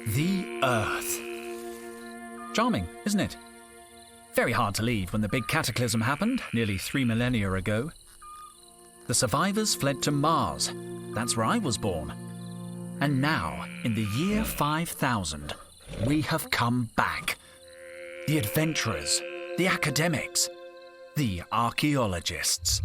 The Earth. Charming, isn't it? Very hard to leave when the big cataclysm happened nearly 3 millennia ago. The survivors fled to Mars. That's where I was born. And now, in the year 5000, we have come back. The adventurers, the academics, the archaeologists.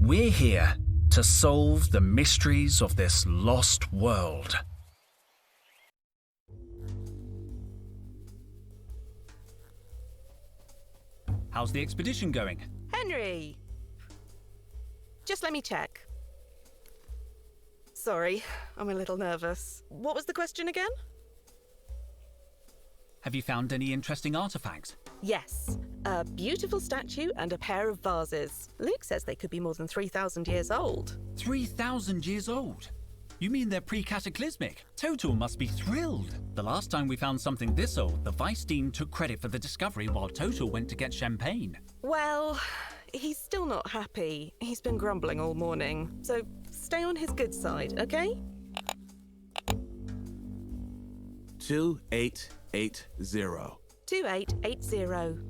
We're here to solve the mysteries of this lost world. How's the expedition going? Henry! Just let me check. Sorry, I'm a little nervous. What was the question again? Have you found any interesting artifacts? Yes, a beautiful statue and a pair of vases. Luke says they could be more than 3,000 years old. 3,000 years old? You mean they're pre-cataclysmic? Totel must be thrilled. The last time we found something this old, the Vice Dean took credit for the discovery while Totel went to get champagne. Well, he's still not happy. He's been grumbling all morning. So stay on his good side, okay? 2880. 2880.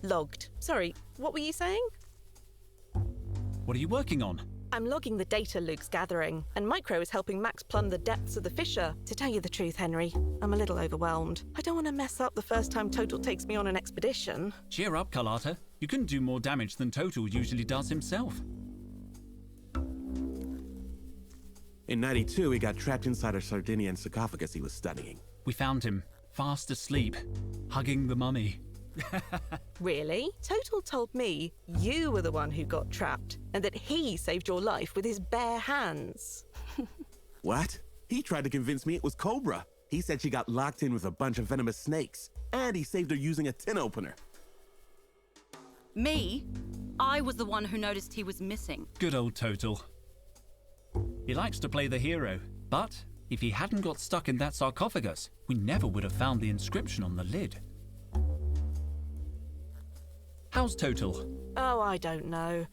Logged. Sorry, what were you saying? What are you working on? I'm logging the data Luke's gathering, and Micro is helping Max plumb the depths of the fissure. To tell you the truth, Henry, I'm a little overwhelmed. I don't want to mess up the first time Totel takes me on an expedition. Cheer up, Carlotta. You couldn't do more damage than Totel usually does himself. In 92, he got trapped inside a Sardinian sarcophagus he was studying. We found him, fast asleep, hugging the mummy. Really? Totel told me you were the one who got trapped, and that he saved your life with his bare hands. What? He tried to convince me it was Cobra. He said she got locked in with a bunch of venomous snakes, and he saved her using a tin opener. Me? I was the one who noticed he was missing. Good old Totel. He likes to play the hero, but if he hadn't got stuck in that sarcophagus, we never would have found the inscription on the lid. How's Totel? Oh, I don't know.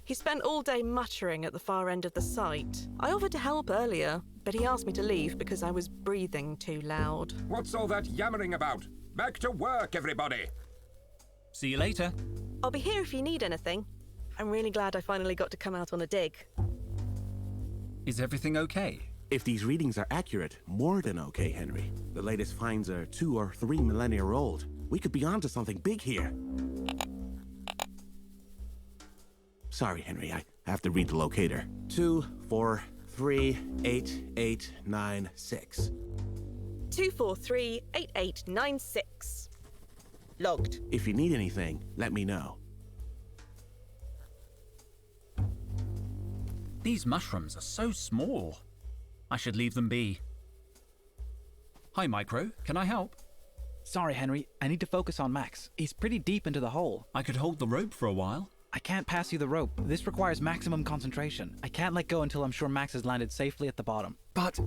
He spent all day muttering at the far end of the site. I offered to help earlier, but he asked me to leave because I was breathing too loud. What's all that yammering about? Back to work, everybody! See you later. I'll be here if you need anything. I'm really glad I finally got to come out on a dig. Is everything okay? If these readings are accurate, more than okay, Henry. The latest finds are 2 or 3 millennia old. We could be onto something big here. Sorry, Henry, I have to read the locator. 2438896. 2438896. Logged. If you need anything, let me know. These mushrooms are so small. I should leave them be. Hi, Micro. Can I help? Sorry, Henry. I need to focus on Max. He's pretty deep into the hole. I could hold the rope for a while. I can't pass you the rope. This requires maximum concentration. I can't let go until I'm sure Max has landed safely at the bottom. But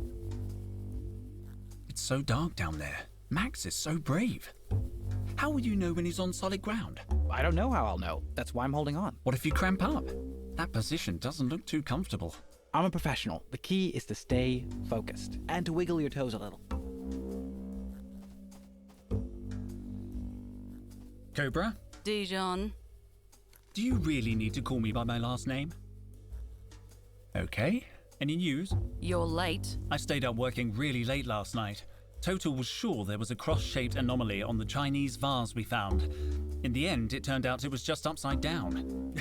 it's so dark down there. Max is so brave. How will you know when he's on solid ground? I don't know how I'll know. That's why I'm holding on. What if you cramp up? That position doesn't look too comfortable. I'm a professional. The key is to stay focused and to wiggle your toes a little. Cobra? Dijon. Do you really need to call me by my last name? Okay. Any news? You're late. I stayed up working really late last night. Totel was sure there was a cross-shaped anomaly on the Chinese vase we found. In the end, it turned out it was just upside down.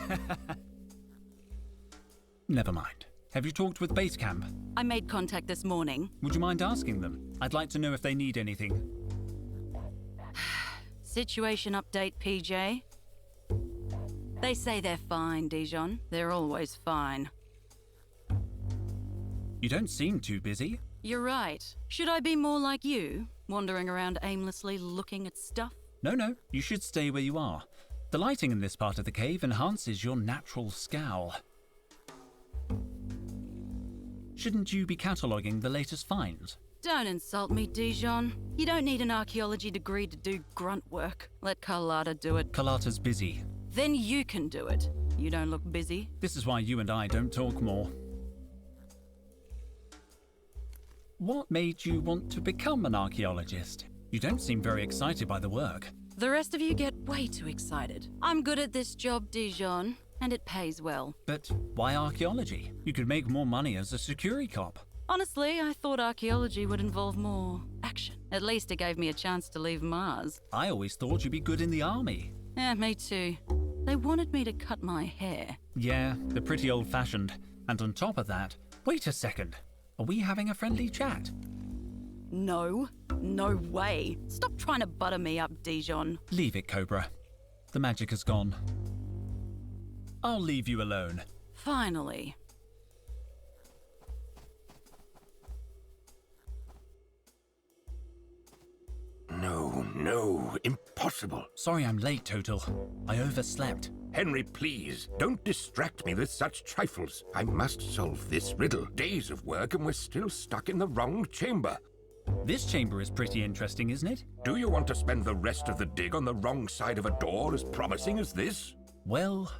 Never mind. Have you talked with base camp? I made contact this morning. Would you mind asking them? I'd like to know if they need anything. Situation update, PJ. They say they're fine, Dijon. They're always fine. You don't seem too busy. You're right. Should I be more like you, wandering around aimlessly looking at stuff? No, you should stay where you are. The lighting in this part of the cave enhances your natural scowl. Shouldn't you be cataloguing the latest finds? Don't insult me, Dijon. You don't need an archaeology degree to do grunt work. Let Carlotta do it. Carlotta's busy. Then you can do it. You don't look busy. This is why you and I don't talk more. What made you want to become an archaeologist? You don't seem very excited by the work. The rest of you get way too excited. I'm good at this job, Dijon, and it pays well. But why archaeology? You could make more money as a security cop. Honestly, I thought archaeology would involve more action. At least it gave me a chance to leave Mars. I always thought you'd be good in the army. Yeah, me too. They wanted me to cut my hair. Yeah, they're pretty old-fashioned. And on top of that, wait a second. Are we having a friendly chat? No way. Stop trying to butter me up, Dijon. Leave it, Cobra. The magic has gone. I'll leave you alone. Finally. No, impossible. Sorry I'm late, Totel. I overslept. Henry, please, don't distract me with such trifles. I must solve this riddle. Days of work and we're still stuck in the wrong chamber. This chamber is pretty interesting, isn't it? Do you want to spend the rest of the dig on the wrong side of a door as promising as this? Well...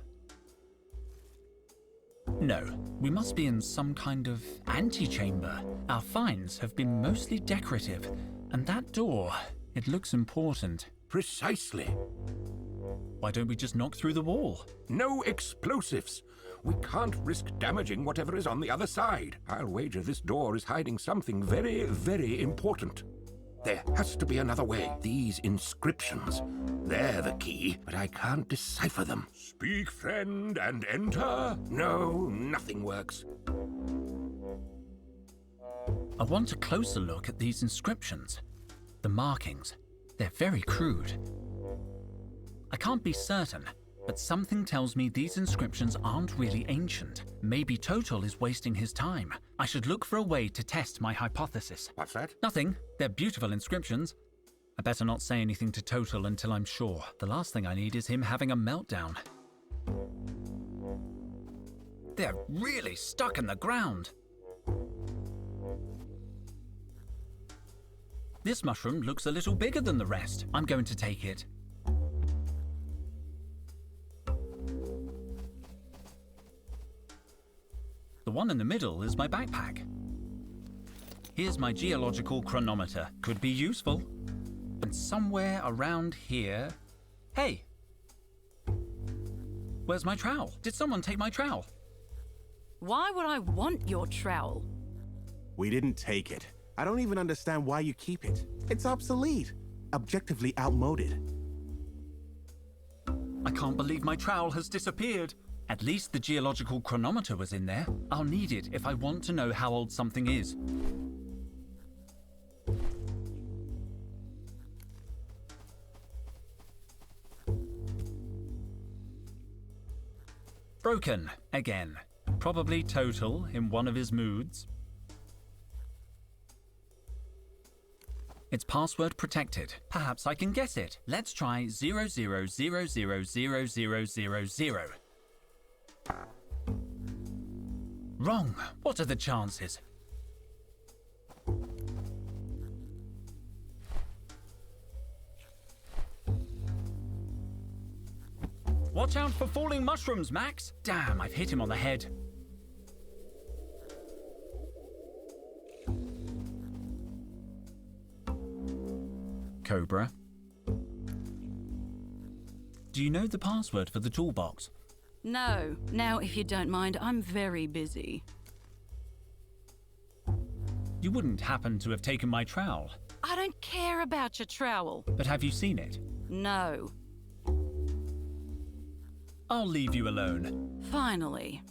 no. We must be in some kind of antechamber. Our finds have been mostly decorative. And that door, it looks important. Precisely. Why don't we just knock through the wall? No explosives. We can't risk damaging whatever is on the other side. I'll wager this door is hiding something very, very important. There has to be another way. These inscriptions, they're the key, but I can't decipher them. Speak, friend, and enter? No, nothing works. I want a closer look at these inscriptions. The markings, they're very crude. I can't be certain, but something tells me these inscriptions aren't really ancient. Maybe Totel is wasting his time. I should look for a way to test my hypothesis. What's that? Nothing. They're beautiful inscriptions. I better not say anything to Totel until I'm sure. The last thing I need is him having a meltdown. They're really stuck in the ground. This mushroom looks a little bigger than the rest. I'm going to take it. The one in the middle is my backpack. Here's my geological chronometer. Could be useful. And somewhere around here... Hey! Where's my trowel? Did someone take my trowel? Why would I want your trowel? We didn't take it. I don't even understand why you keep it. It's obsolete. Objectively outmoded. I can't believe my trowel has disappeared. At least the geological chronometer was in there. I'll need it if I want to know how old something is. Broken again. Probably Totel in one of his moods. It's password protected. Perhaps I can guess it. Let's try 00000000. Wrong. What are the chances? Watch out for falling mushrooms, Max. Damn, I've hit him on the head. Cobra. Do you know the password for the toolbox? No. Now, if you don't mind, I'm very busy. You wouldn't happen to have taken my trowel. I don't care about your trowel. But have you seen it? No. I'll leave you alone. Finally.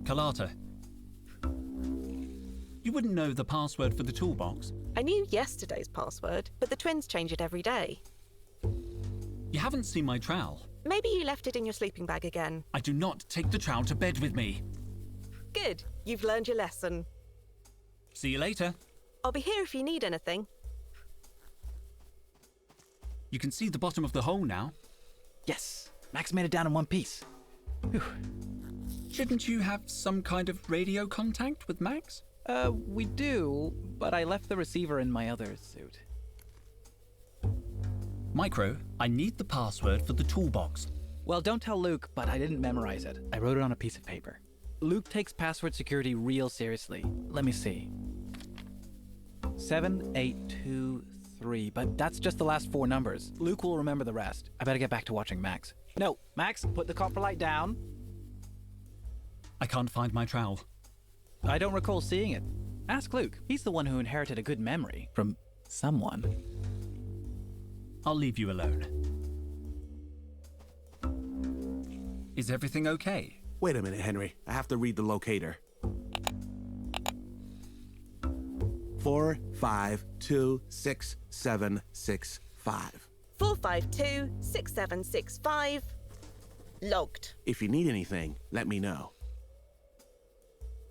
Carlotta. You wouldn't know the password for the toolbox? I knew yesterday's password, but the twins change it every day. You haven't seen my trowel. Maybe you left it in your sleeping bag again. I do not take the trowel to bed with me. Good. You've learned your lesson. See you later. I'll be here if you need anything. You can see the bottom of the hole now. Yes, Max made it down in one piece. Whew. Shouldn't you have some kind of radio contact with Max? We do, but I left the receiver in my other suit. Micro, I need the password for the toolbox. Well, don't tell Luke, but I didn't memorize it. I wrote it on a piece of paper. Luke takes password security real seriously. Let me see. 7823, but that's just the last 4 numbers. Luke will remember the rest. I better get back to watching Max. No, Max, put the copper light down. I can't find my trowel. I don't recall seeing it. Ask Luke. He's the one who inherited a good memory from someone. I'll leave you alone. Is everything okay? Wait a minute, Henry. I have to read the locator. 4526765. 4526765. Logged. If you need anything, let me know.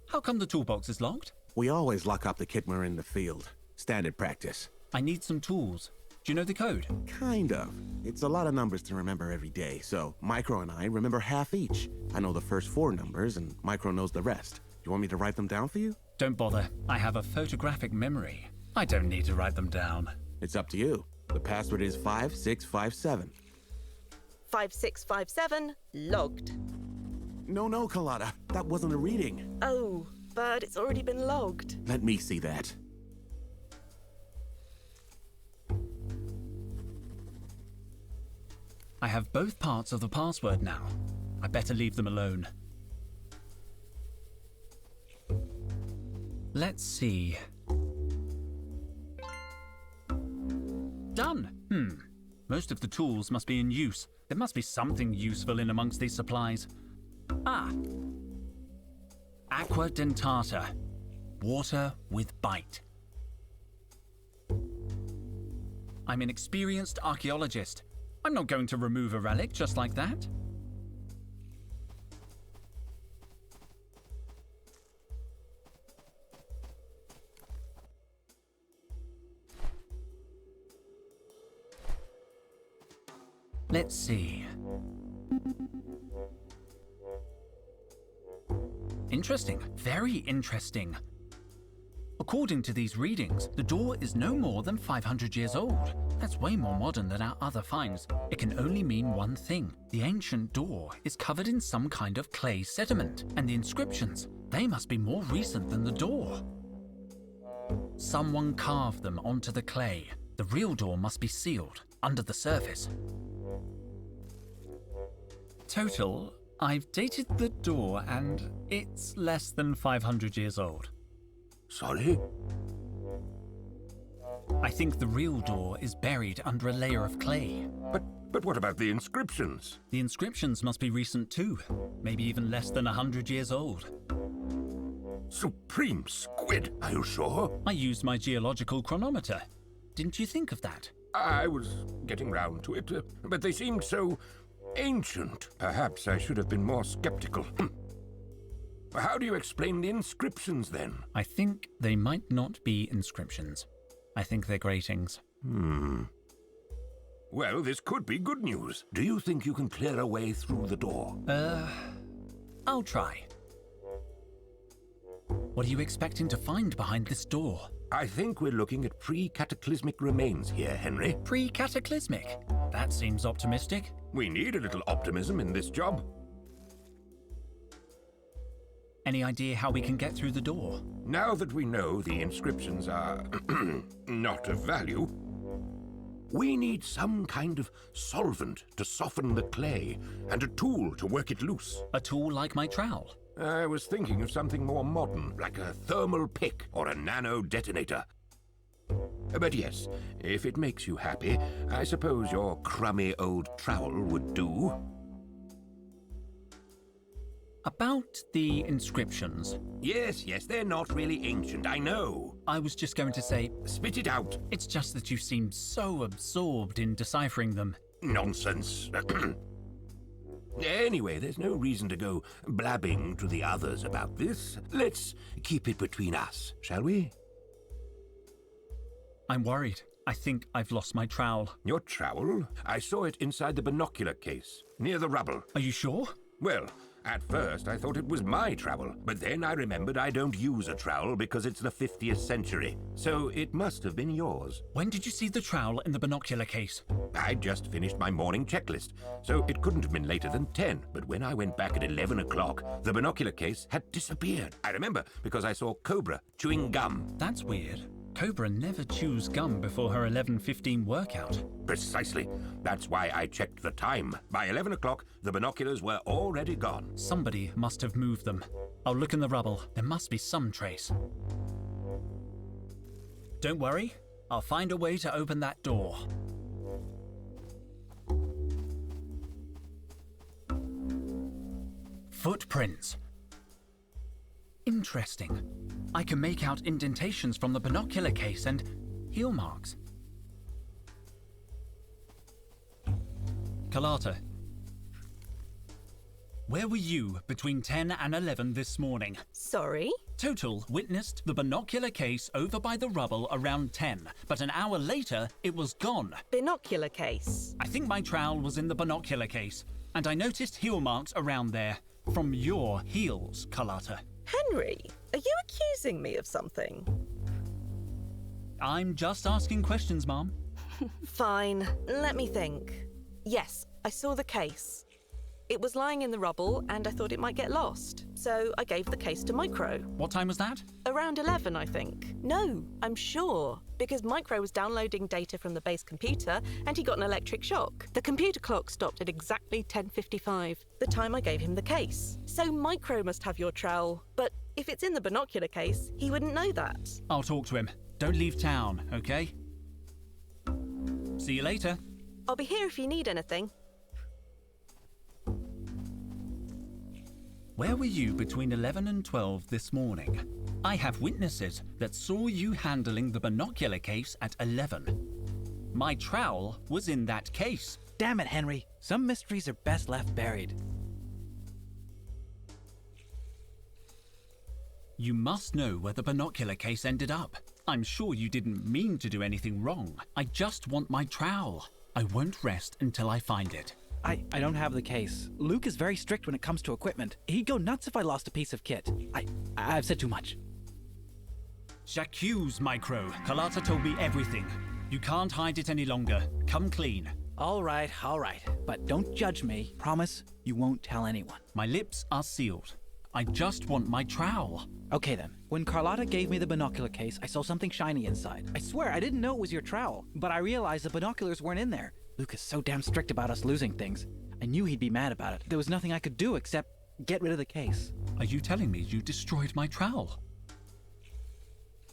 How come the toolbox is locked? We always lock up the kit when we're in the field. Standard practice. I need some tools. Do you know the code? Kind of. It's a lot of numbers to remember every day, so Micro and I remember half each. I know the first 4 numbers, and Micro knows the rest. You want me to write them down for you? Don't bother. I have a photographic memory. I don't need to write them down. It's up to you. The password is 5657. 5657. Logged. No, Colada. That wasn't a reading. Oh, but it's already been logged. Let me see that. I have both parts of the password now. I better leave them alone. Let's see. Done! Most of the tools must be in use. There must be something useful in amongst these supplies. Ah! Aqua dentata. Water with bite. I'm an experienced archaeologist. I'm not going to remove a relic just like that. Let's see. Interesting. Very interesting. According to these readings, the door is no more than 500 years old. That's way more modern than our other finds. It can only mean one thing. The ancient door is covered in some kind of clay sediment, and the inscriptions, they must be more recent than the door. Someone carved them onto the clay. The real door must be sealed, under the surface. Total, I've dated the door and it's less than 500 years old. Sorry? I think the real door is buried under a layer of clay. But what about the inscriptions? The inscriptions must be recent too, maybe even less than 100 years old. Supreme squid, are you sure? I used my geological chronometer. Didn't you think of that? I was getting round to it, but they seemed so ancient. Perhaps I should have been more skeptical. How do you explain the inscriptions then? I think they might not be inscriptions. I think they're gratings. Well, this could be good news. Do you think you can clear a way through the door? I'll try. What are you expecting to find behind this door? I think we're looking at pre-cataclysmic remains here, Henry. Pre-cataclysmic? That seems optimistic. We need a little optimism in this job. Any idea how we can get through the door? Now that we know the inscriptions are not of value, we need some kind of solvent to soften the clay and a tool to work it loose. A tool like my trowel? I was thinking of something more modern, like a thermal pick or a nano detonator. But yes, if it makes you happy, I suppose your crummy old trowel would do. About the inscriptions. Yes, they're not really ancient, I know. I was just going to say, Spit it out. it's just that you seem so absorbed in deciphering them. Nonsense. Anyway, there's no reason to go blabbing to the others about this. Let's keep it between us, shall we? I'm worried. I think I've lost my trowel. Your trowel? I saw it inside the binocular case, near the rubble. Are you sure? Well, At first, I thought it was my trowel, but then I remembered I don't use a trowel because it's the 50th century, so it must have been yours. When did you see the trowel in the binocular case? I'd just finished my morning checklist, so it couldn't have been later than 10, but when I went back at 11 o'clock, the binocular case had disappeared. I remember because I saw Cobra chewing gum. That's weird. Cobra never chews gum before her 11:15 workout. Precisely. That's why I checked the time. By 11 o'clock, the binoculars were already gone. Somebody must have moved them. I'll look in the rubble. There must be some trace. Don't worry. I'll find a way to open that door. Footprints. Interesting. I can make out indentations from the binocular case and heel marks. Carlotta, where were you between 10 and 11 this morning? Sorry? Total witnessed the binocular case over by the rubble around 10, but an hour later, it was gone. Binocular case. I think my trowel was in the binocular case, and I noticed heel marks around there. From your heels, Carlotta. Henry, are you accusing me of something? I'm just asking questions, Mom. Fine, let me think. Yes, I saw the case. It was lying in the rubble and I thought it might get lost. So I gave the case to Micro. What time was that? Around 11, I think. No, I'm sure. Because Micro was downloading data from the base computer and he got an electric shock. The computer clock stopped at exactly 10:55, the time I gave him the case. So Micro must have your trowel. But if it's in the binocular case, he wouldn't know that. I'll talk to him. Don't leave town, okay? See you later. I'll be here if you need anything. Where were you between 11 and 12 this morning? I have witnesses that saw you handling the binocular case at 11. My trowel was in that case. Damn it, Henry. Some mysteries are best left buried. You must know where the binocular case ended up. I'm sure you didn't mean to do anything wrong. I just want my trowel. I won't rest until I find it. I don't have the case. Luke is very strict when it comes to equipment. He'd go nuts if I lost a piece of kit. I've said too much. J'accuse, Micro. Carlotta told me everything. You can't hide it any longer. Come clean. All right. But don't judge me. Promise you won't tell anyone. My lips are sealed. I just want my trowel. Okay then. When Carlotta gave me the binocular case, I saw something shiny inside. I swear I didn't know it was your trowel, but I realized the binoculars weren't in there. Luke is so damn strict about us losing things. I knew he'd be mad about it. There was nothing I could do except get rid of the case. Are you telling me you destroyed my trowel?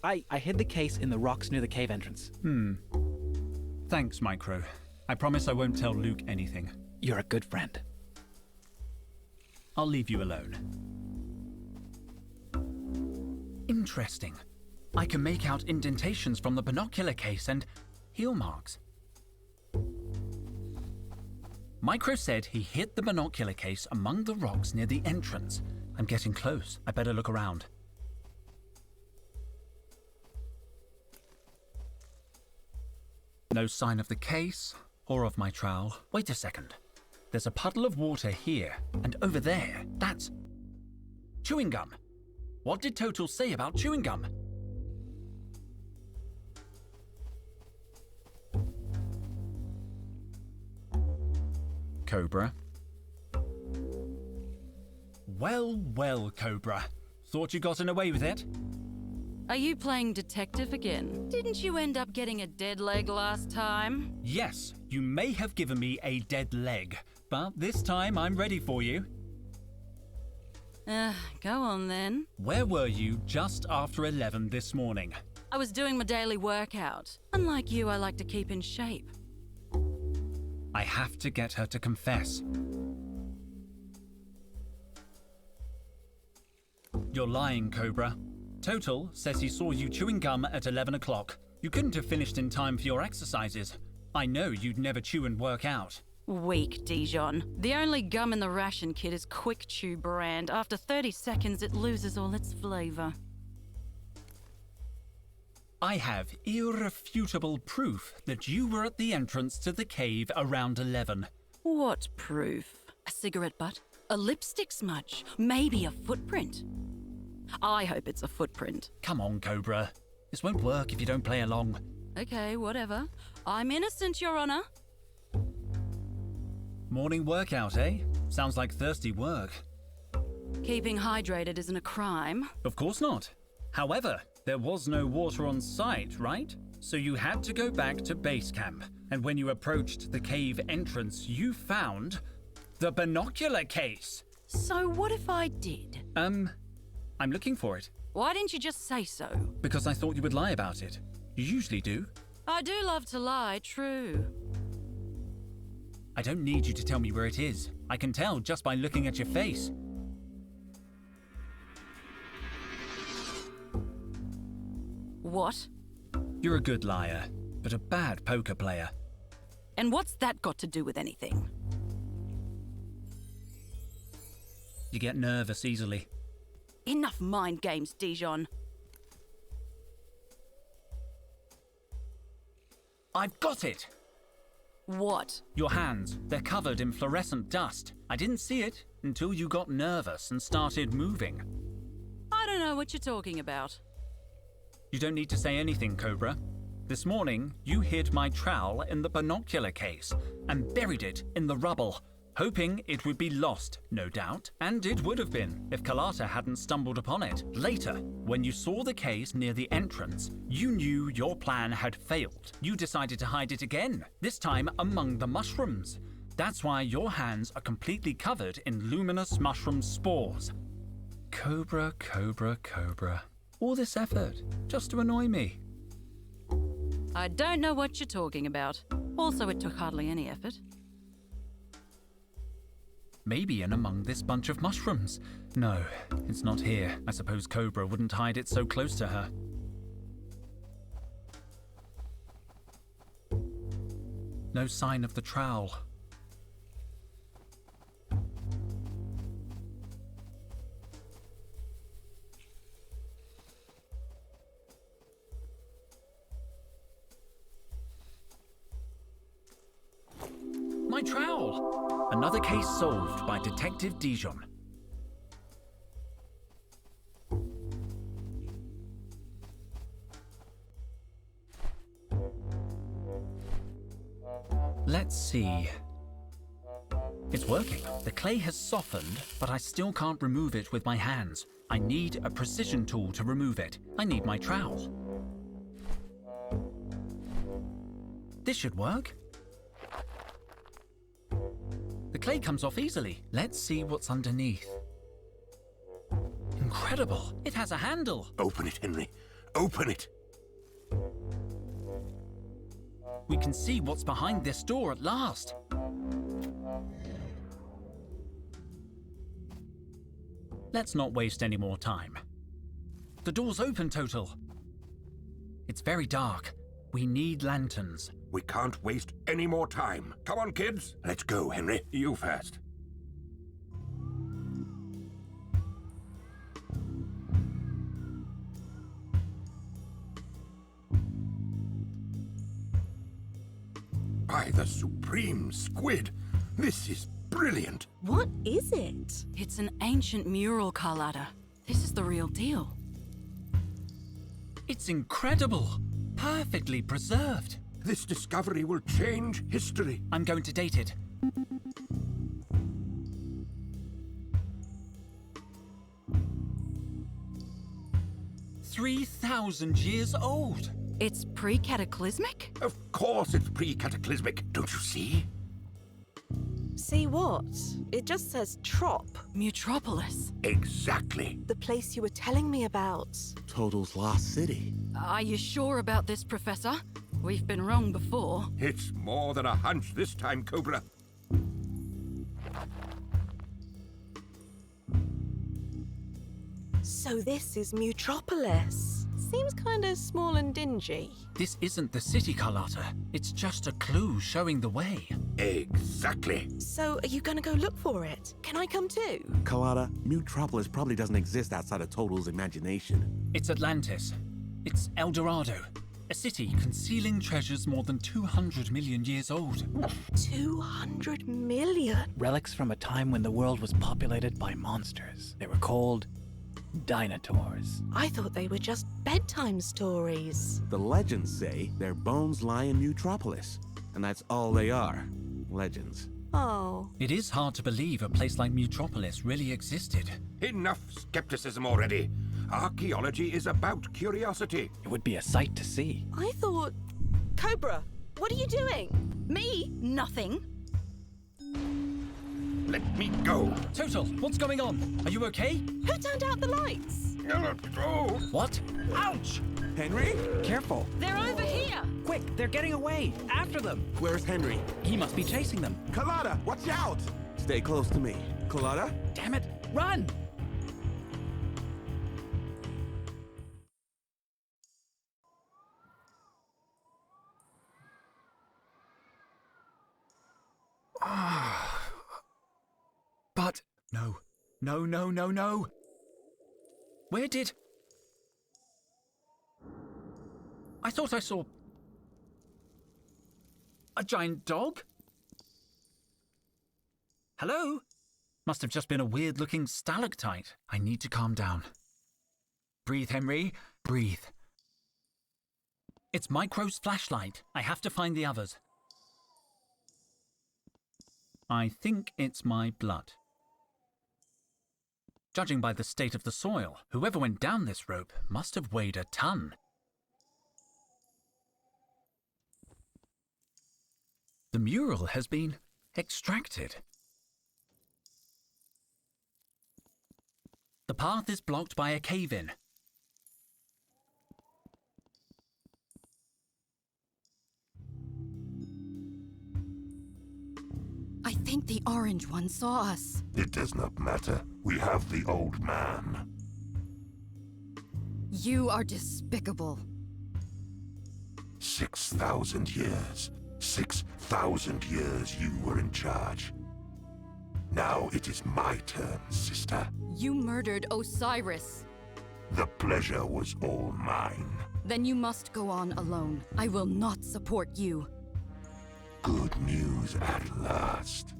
I hid the case in the rocks near the cave entrance. Thanks, Micro. I promise I won't tell Luke anything. You're a good friend. I'll leave you alone. Interesting. I can make out indentations from the binocular case and heel marks. Micro said he hid the binocular case among the rocks near the entrance. I'm getting close. I better look around. No sign of the case or of my trowel. Wait a second. There's a puddle of water here and over there. That's chewing gum. What did Totel say about chewing gum? Cobra. Well, Cobra. Thought you gotten away with it? Are you playing detective again? Didn't you end up getting a dead leg last time? Yes, you may have given me a dead leg, but this time I'm ready for you. Go on then. Where were you just after 11 this morning? I was doing my daily workout. Unlike you, I like to keep in shape. I have to get her to confess. You're lying, Cobra. Totel says he saw you chewing gum at 11 o'clock. You couldn't have finished in time for your exercises. I know you'd never chew and work out. Weak, Dijon. The only gum in the ration kit is Quick Chew brand. After 30 seconds, it loses all its flavor. I have irrefutable proof that you were at the entrance to the cave around 11. What proof? A cigarette butt? A lipstick smudge. Maybe a footprint. I hope it's a footprint. Come on, Cobra. This won't work if you don't play along. Okay, whatever. I'm innocent, Your Honor. Morning workout, eh? Sounds like thirsty work. Keeping hydrated isn't a crime. Of course not. However, there was no water on site, right? So you had to go back to base camp. And when you approached the cave entrance, you found the binocular case. So what if I did? I'm looking for it. Why didn't you just say so? Because I thought you would lie about it. You usually do. I do love to lie, true. I don't need you to tell me where it is. I can tell just by looking at your face. What? You're a good liar, but a bad poker player. And what's that got to do with anything? You get nervous easily. Enough mind games, Dijon. I've got it! What? Your hands, they're covered in fluorescent dust. I didn't see it until you got nervous and started moving. I don't know what you're talking about. You don't need to say anything, Cobra. This morning, you hid my trowel in the binocular case and buried it in the rubble, hoping it would be lost, no doubt. And it would have been if Carlotta hadn't stumbled upon it. Later, when you saw the case near the entrance, you knew your plan had failed. You decided to hide it again, this time among the mushrooms. That's why your hands are completely covered in luminous mushroom spores. Cobra, Cobra, Cobra. All this effort, just to annoy me. I don't know what you're talking about. Also, it took hardly any effort. Maybe in among this bunch of mushrooms. No, it's not here. I suppose Cobra wouldn't hide it so close to her. No sign of the trowel. My trowel! Another case solved by Detective Dijon. Let's see. It's working. The clay has softened, but I still can't remove it with my hands. I need a precision tool to remove it. I need my trowel. This should work. The clay comes off easily. Let's see what's underneath. Incredible! It has a handle. Open it, Henry. Open it. We can see what's behind this door at last. Let's not waste any more time. The door's open, Totel. It's very dark. We need lanterns. We can't waste any more time. Come on, kids. Let's go, Henry. You first. By the supreme squid, this is brilliant. What is it? It's an ancient mural, Carlotta. This is the real deal. It's incredible. Perfectly preserved. This discovery will change history. I'm going to date it. "3,000 years old. It's pre-cataclysmic? Of course it's pre-cataclysmic, don't you see? See what? It just says Trop, Mutropolis. Exactly. the place you were telling me about. Total's lost city. Are you sure about this, Professor? We've been wrong before. It's more than a hunch this time, Cobra. So this is Mutropolis. Seems kind of small and dingy. This isn't the city, Carlotta. It's just a clue showing the way. Exactly. So are you gonna go look for it? Can I come too? Carlotta, Mutropolis probably doesn't exist outside of Total's imagination. It's Atlantis. It's El Dorado. A city concealing treasures more than 200 million years old. 200 million? Relics from a time when the world was populated by monsters. They were called dinosaurs. I thought they were just bedtime stories. The legends say their bones lie in Mutropolis, and that's all they are. Legends. Oh. It is hard to believe a place like Mutropolis really existed. Enough skepticism already. Archaeology is about curiosity. It would be a sight to see. I thought... Cobra, what are you doing? Me? Nothing. Let me go. Totel, what's going on? Are you okay? Who turned out the lights? Oh. What? Ouch! Henry? Careful. They're over here. Quick, they're getting away. After them. Where's Henry? He must be chasing them. Carlotta, watch out! Stay close to me. Carlotta? Damn it. Run! But... No. No, no, no, no! Where did... I thought I saw... a giant dog? Hello? Must have just been a weird-looking stalactite. I need to calm down. Breathe, Henry. Breathe. It's Micro's flashlight. I have to find the others. I think it's my blood. Judging by the state of the soil, whoever went down this rope must have weighed a ton. The mural has been extracted. The path is blocked by a cave-in. I think the orange one saw us. It does not matter. We have the old man. You are despicable. 6,000 years. 6,000 years you were in charge. Now it is my turn, sister. You murdered Osiris. The pleasure was all mine. Then you must go on alone. I will not support you. Good news at last.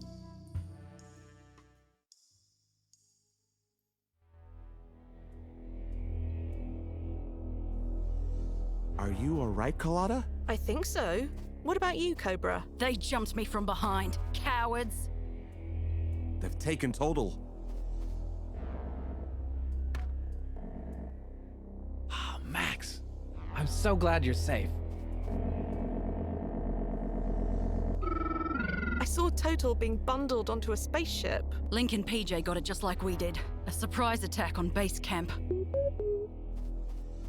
Are you alright, Carlotta? I think so. What about you, Cobra? They jumped me from behind. Cowards. They've taken Total. Oh, Max. I'm so glad you're safe. I saw Total being bundled onto a spaceship. Link and PJ got it just like we did. A surprise attack on base camp.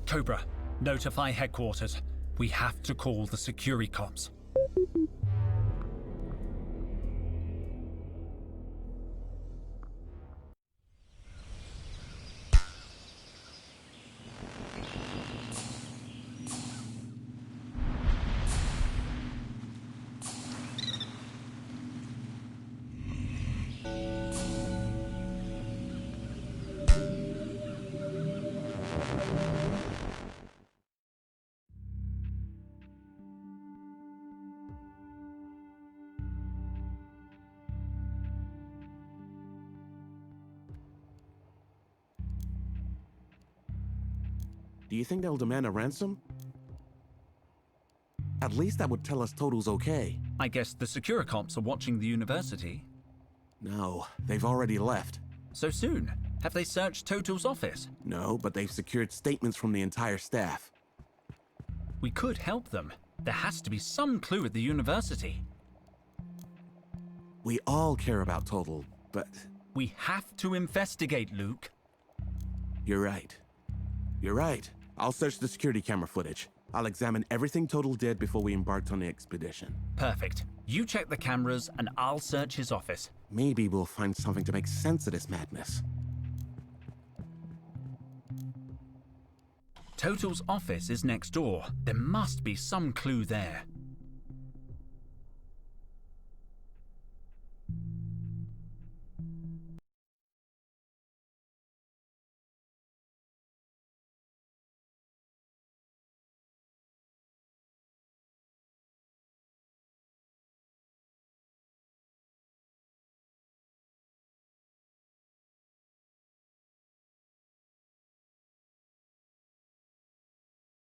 Cobra, notify headquarters. We have to call the security cops. Do you think they'll demand a ransom? At least that would tell us Total's okay. I guess the Securicops are watching the university. No, they've already left. So soon? Have they searched Total's office? No, but they've secured statements from the entire staff. We could help them. There has to be some clue at the university. We all care about Total, but We have to investigate, Luke. you're right. You're right. I'll search the security camera footage. I'll examine everything Total did before we embarked on the expedition. Perfect. You check the cameras and I'll search his office. Maybe we'll find something to make sense of this madness. Total's office is next door. There must be some clue there.